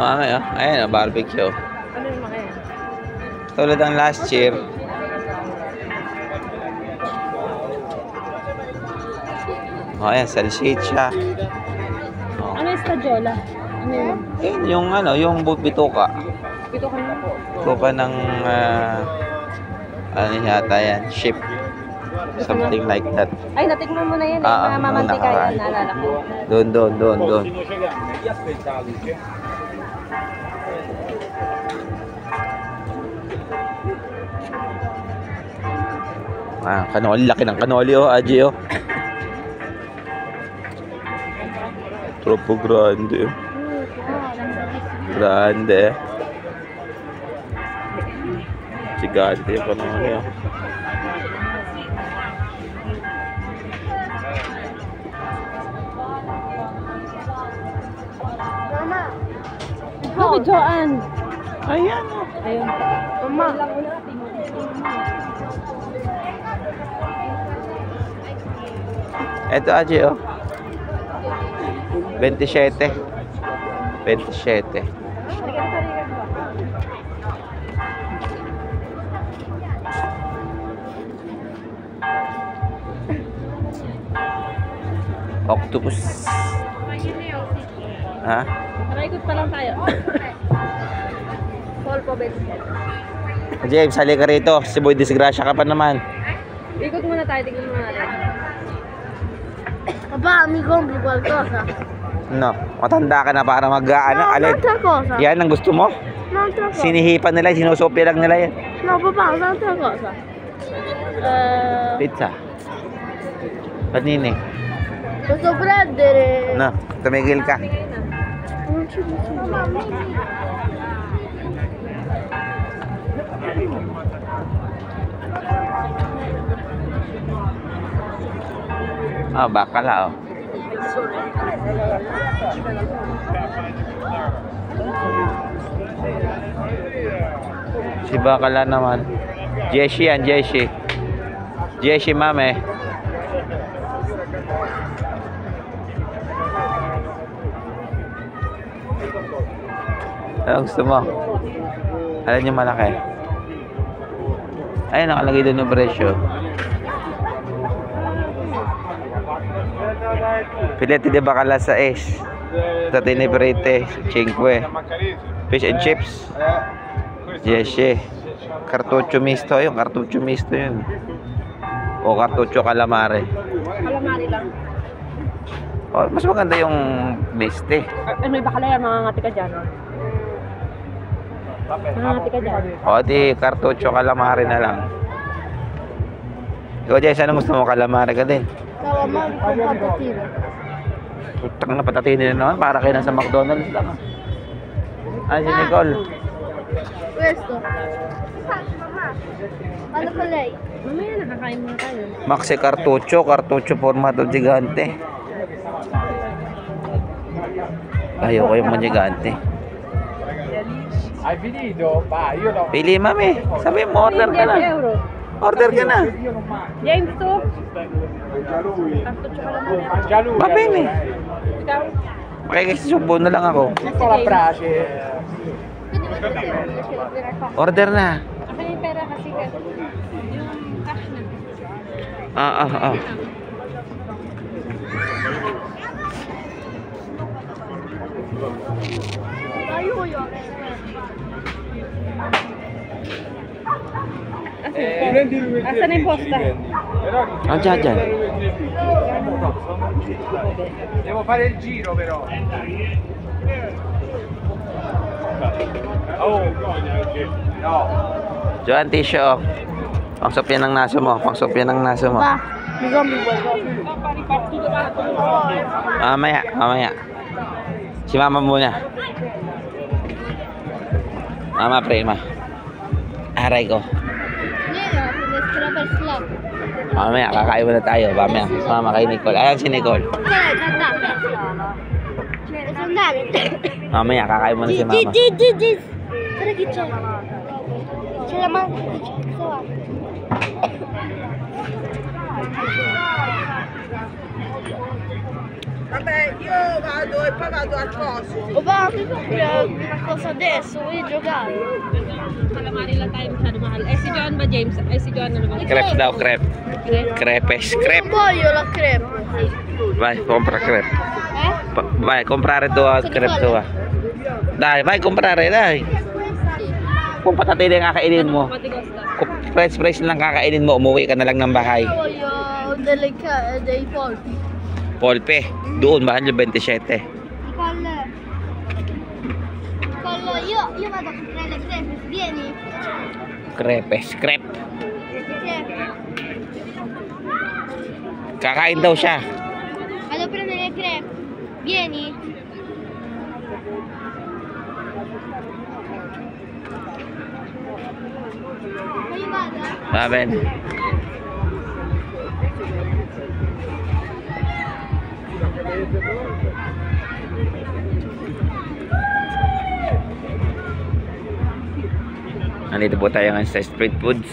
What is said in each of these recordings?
Mamaya, ayan, barbecue. Ano yung mga yan? Tulad ng last year. Oh, ayan, salchicha. Oh. Ano yung stadiola? Ano yun? Ayan, yung ano, yung bituka. Ito ka na po. Bituka ng, ano yata yan, ship. Something like that. Ay, natikman mo na yan eh. Mamantika yan, naalala ko. Doon. Ah, kanoli, laki ng kanoli oh, Aji oh. Tropo grande oh. Grande. Gigante yung kanoli oh. Mama! Joanne! Ayan oh. Ayun. Mama! Ito Aji oh. 27. 27. Octopus. Ha? Nakaikot pa lang tayo. Paul po, Ben. James, halika rito. Si Boy Disgrasya ka pa naman. Ikot muna tayo, tignan muna natin. Papà, mi compri qualcosa? No, matanda ka na para mag-ano. Alin? Un'altra cosa. Yan ang gusto mo? Un'altra cosa. Sinihipan nila, sinusopya lang nila yan. No, papà, un'altra cosa. Pizza. Panini. Posso prendere? No, tumigil ka. Non ci posso. Ah, bakala oh. Si bakala naman. Jessie yan, Jessie. Jessie mame. Ano gusto mo? Alam niyo malaki. Ayun, nakalagay doon yung presyo. Filete de bacala sa es. Tatine perite, 5. Fish and chips. Jessie. Cartucho misto yun, cartucho misto yun. O cartucho calamare. Calamari lang. Oh, mas maganda yung miste. Ano yung bakala yan, mangangati ka dyan. Mangangati ka dyan. O di cartucho calamare na lang. Ikaw Jess, anong gusto mo? Calamare ka din? Calamari con patatine. Putang na patatinin na naman para kayo nasa McDonald's lang. Ah, si Nicole. Questo. Ano pa lei? Mamaya nakakain muna tayo. Maxi cartucho formato gigante. Ayoko yung mga gigante. Hai finito? Va, io no. Pili mami. Sabi mo, order ka na. Euro. Order ka na. James, to. Mangia lui. Cartucho calamari. Mangia lui. Va bene. Ikaw? Makikisubo na lang ako. Tutto la brace. Order na. Akin yung pera kasi yung cash na. Ah. Aiuto io. Asan na yung posta? Ah, dyan. Devo fare il giro però. Oh, no. Joan, tissue oh. Pangsopya ng naso mo. Papà, mi compri qualcosa? Mamaya. Si mama muna. Mama, prima. Aray ko. Niente, finestra per slot. Mamaya, kakain muna tayo. Mamaya, mama kay Nicole. Ayan si Nicole. Mamaya, kakain muna si mama. Guarda che c'è. C'è la mano. Vabbè, io vado e poi vado al coso. Opa, mi compri una cosa adesso, vuoi giocare? Calamari lang tayo masyado mahal. Eh, si John ba, James? Eh, si John na naman. Crepes daw, crepe. Crepes, Non crepe. voglio la crepe. Vai, compra crepe. Vai, comprare dua crepe dua. Dai, vai, comprare, dai. Kung patatay na kakainin mo, Matigos lang. kung fresh lang kakainin mo, umuwi ka na lang ng bahay. Voglio dei polpi. Polpe, doon, mahal yung 27. Nicole, io vado a comprare le crepe, vieni? Crepes, crepe. Crepe. Kakain daw siya. Vado a prendere le crepe, vieni? Poi vado? Amen. Nandito po tayo ngayon sa street foods.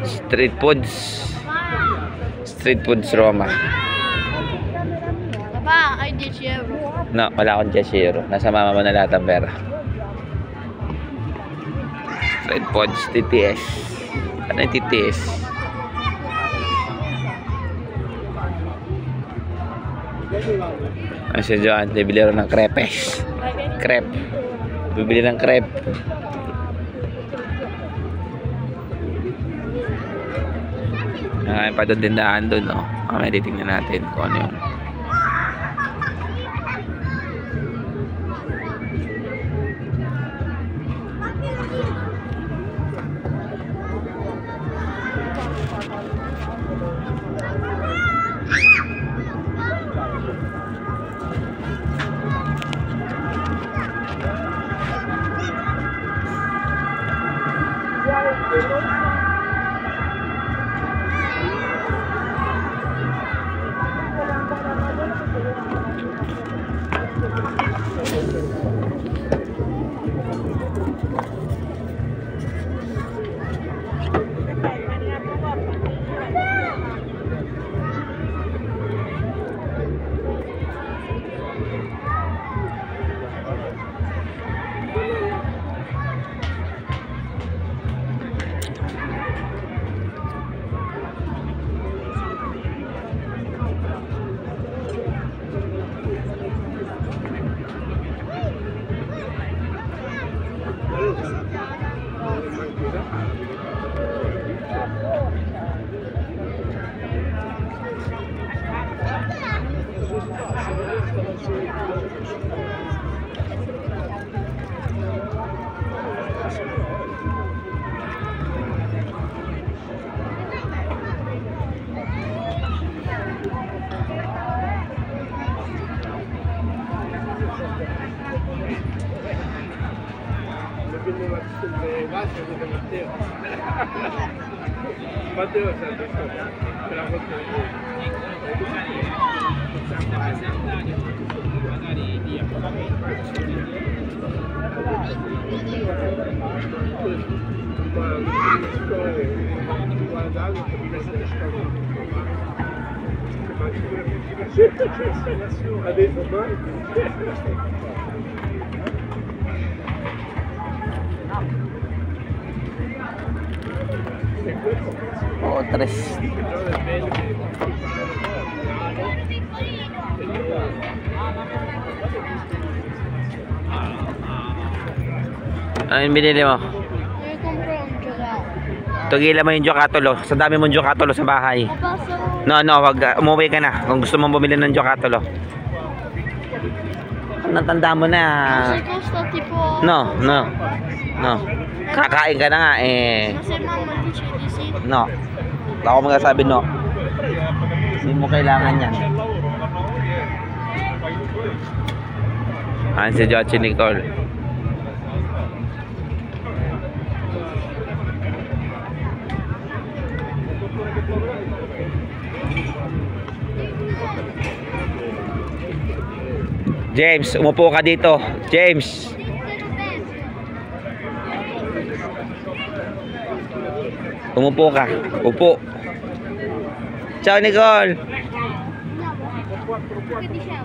Street foods. Street foods Roma. Papà, hai 10 euro. No, wala akong 10 euro. Nasa mama mo na lahat ang pera. Street foods, TTS. Ano yung TTS? Ay, si Joan, bibili rin ng crepes. Crepe. Bibili ng crepe. Ay, pa doon din daan doon, no? May titingnan natin kung ano yun. Matteo è sempre stato per la adesso mai. Oo, tres. Ano yung binili mo? Devi comprare un gelato. Tugilan mo yung Jocatolo. Sa dami mong Jocatolo sa bahay. Papà, sono... No, wag umuwi ka na kung gusto mong bumili ng Jocatolo. Natanda mo na. Se costa tipo... No. Kakain ka na nga eh. Ma se mamma dice di sì? No. Ako magsasabi no. Hindi mo kailangan yan. Ayan si Jochi Nicole. James, umupo ka dito. James. Umupo ka. Upo. Ciao, Nicole. Pwede siya.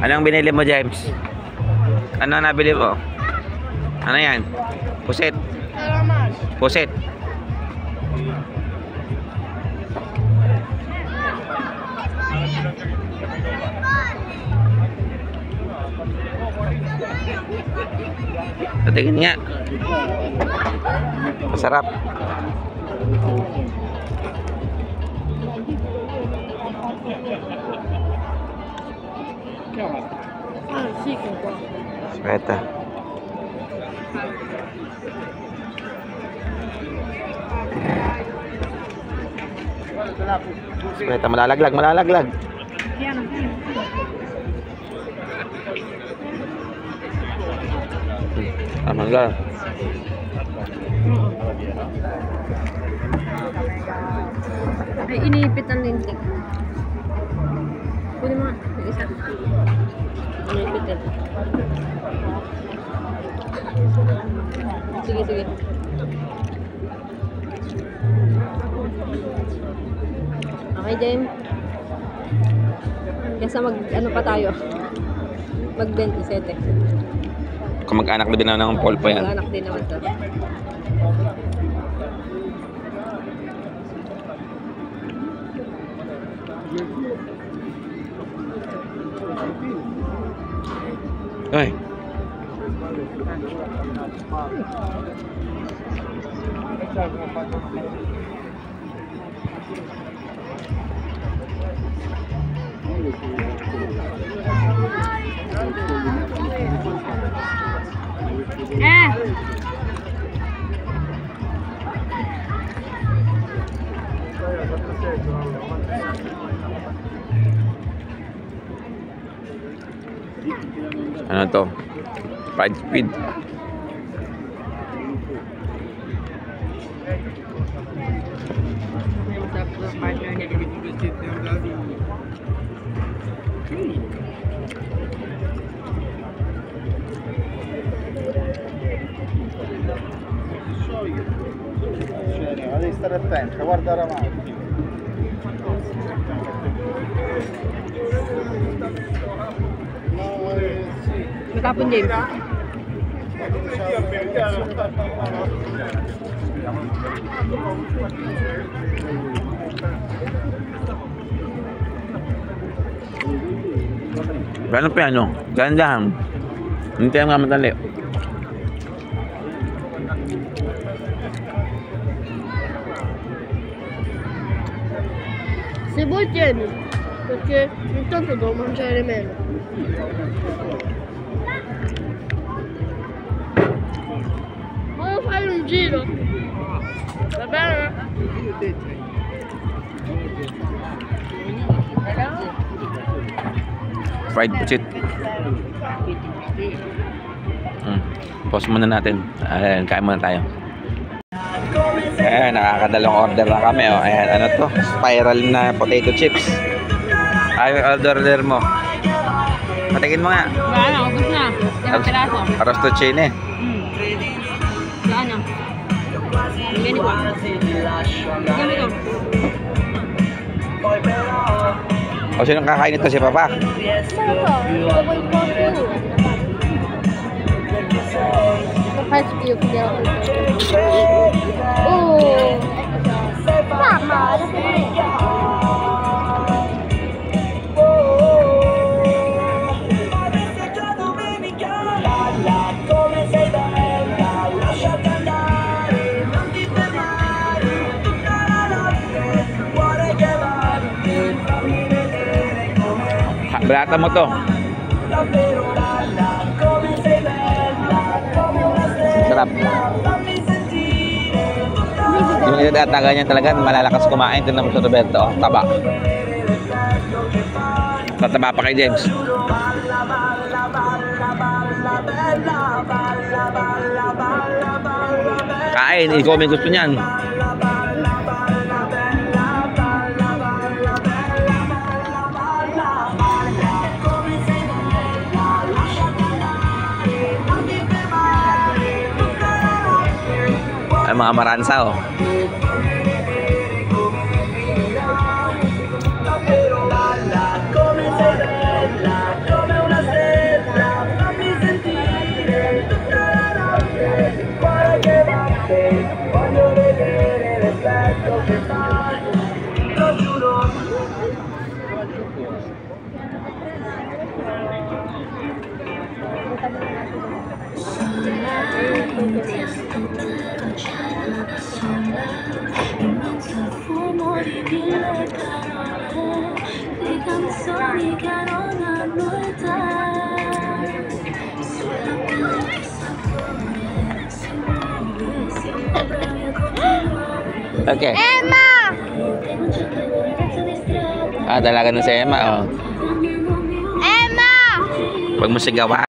Anong binili mo, James? Ano nabili mo? Ano yan? Pusit. Pusit. Tingin nga. Masarap. Speta. Speta, malalaglag, malalaglag. Tama lang. Ay, iniipit ang lintik. Kunin mo nga. Yung isa. Iniipit din. Sige, sige. Okay, Jen. Kesa ano pa tayo? Mag-27. Kamag-anak na din naman ng polpo yan. Mag-anak din naman to. Ay. Ano to? Fried squid. Partner niya. Devi stare attento, guarda avanti. Matapon, James. Gano'n pa ano? Dahan-dahan. Hindi tayo nga madali. Se vuoi tieni, perché intanto devo mangiare meno. Voglio fare un giro. Va bene? Fried pusit. Pause muna natin. Ayan, kain muna tayo. Ayan, nakakadalong order na kami. Oh. Ayan, ano to? Spiral na potato chips. Ay, order mo. Patingin mo nga. Ano, ubus na. Limang piraso. Arrostochine. Ano? Ganito ba? Ganito. O, sinong kakain ito? Si Papa? Oh, mamma, Balata mo to. Sarap. Yung idadataga niya talaga, malalakas kumain. Ito naman sa Roberto. Oh, taba. Tataba pa kay James. Kain, ikaw may gusto niyan. mga maransa, oh. Okay. Emma! Ah, talaga na si Emma, oh. Emma! Huwag mo sigawan.